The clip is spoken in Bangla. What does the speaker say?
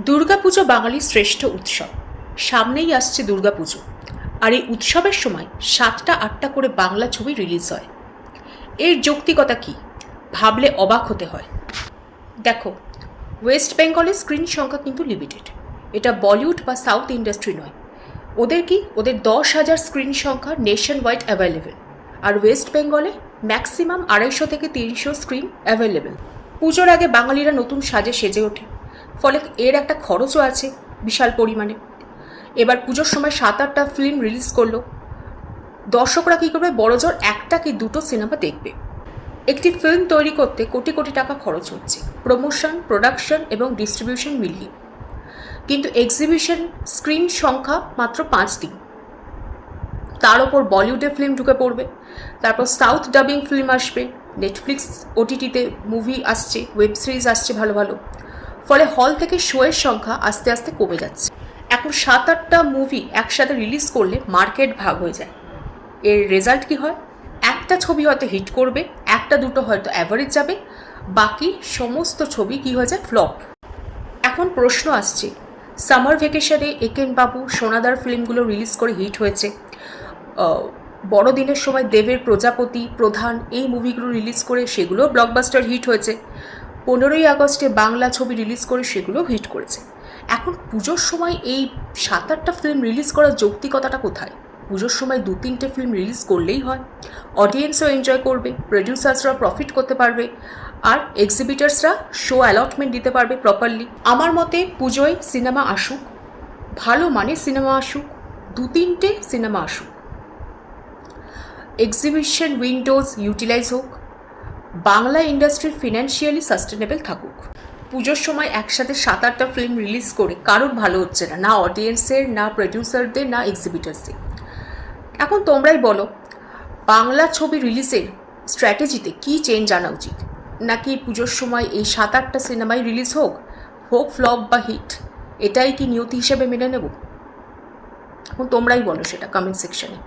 দুর্গাপুজো বাঙালির শ্রেষ্ঠ উৎসব। সামনেই আসছে দুর্গাপুজো, আর এই উৎসবের সময় 7টা-8টা করে বাংলা ছবি রিলিজ হয়। এর যৌক্তিকতা কি ভাবলে অবাক হতে হয়। দেখো, ওয়েস্ট বেঙ্গলের স্ক্রিন সংখ্যা কিন্তু লিমিটেড। এটা বলিউড বা সাউথ ইন্ডাস্ট্রি নয়। ওদের 10,000 স্ক্রিন সংখ্যা নেশন ওয়াইড অ্যাভেলেবেল, আর ওয়েস্ট বেঙ্গলে ম্যাক্সিমাম 250 থেকে 300 স্ক্রিন অ্যাভেলেবেল। পুজোর আগে বাঙালিরা নতুন সাজে সেজে ওঠে, ফলে এর একটা খরচও আছে বিশাল পরিমাণে। এবার পুজোর সময় 7-8টা ফিল্ম রিলিজ করলো, দর্শকরা কী করবে? বড়জোর 1টা কি 2টো সিনেমা দেখবে। একটি ফিল্ম তৈরি করতে কোটি কোটি টাকা খরচ হচ্ছে, প্রমোশন, প্রোডাকশন এবং ডিস্ট্রিবিউশন মিলিয়ে। কিন্তু এক্সিবিশন স্ক্রিন সংখ্যা মাত্র 5 দিন। তার ওপর বলিউডে ফিল্ম ঢুকে পড়বে, তারপর সাউথ ডাবিং ফিল্ম আসবে, নেটফ্লিক্স ওটিটিতে মুভি আসছে, ওয়েব সিরিজ আসছে ভালো ভালো। ফলে হল থেকে শোয়ের সংখ্যা আস্তে আস্তে কমে যাচ্ছে। এখন 7-8টা মুভি একসাথে রিলিজ করলে মার্কেট ভাগ হয়ে যায়। এর রেজাল্ট কি হয়? একটা ছবি হয়তো হিট করবে, 1-2টো হয়তো অ্যাভারেজ যাবে, বাকি সমস্ত ছবি কি হয়ে যায়? ফ্লপ। এখন প্রশ্ন আসছে, সামার ভ্যাকেশনে একেন বাবু, সোনাদার ফিল্মগুলো রিলিজ করে হিট হয়েছে। বড়দিনের সময় দেবের প্রজাপতি, প্রধান এই মুভিগুলো রিলিজ করে সেগুলো ব্লকবাস্টার হিট হয়েছে। 15ই আগস্টে বাংলা ছবি রিলিজ করে সেগুলো হিট করেছে। এখন পুজোর সময় এই 7-8টা ফিল্ম রিলিজ করার যৌক্তিকতাটা কোথায়? পুজোর সময় 2-3টে ফিল্ম রিলিজ করলেই হয়, অডিয়েন্সও এনজয় করবে, প্রডিউসার্সরা প্রফিট করতে পারবে, আর এক্সিবিটার্সরা শো অ্যালটমেন্ট দিতে পারবে প্রপারলি। আমার মতে পুজোয় সিনেমা আসুক, ভালো মানের সিনেমা আসুক, 2-3টে সিনেমা আসুক, এক্সিবিশন উইন্ডোজ ইউটিলাইজ হোক, বাংলা ইন্ডাস্ট্রি ফিনান্সিয়ালি সাস্টেনেবল থাকুক। পুজোর সময় একসাথে 7-8টা ফিল্ম রিলিজ করে কারোর ভালো হচ্ছে না, না অডিয়েন্সের, না প্রডিউসারদের, না এক্সিবিটার্সদের। এখন তোমরাই বলো, বাংলা ছবি রিলিজের স্ট্র্যাটেজিতে কী চেঞ্জ আনা উচিত? নাকি পুজোর সময় এই 7-8টা সিনেমাই রিলিজ হোক, ফ্লপ বা হিট, এটাই কি নিয়তি হিসেবে মেনে নেব? এখন তোমরাই বলো সেটা কমেন্ট সেকশনে।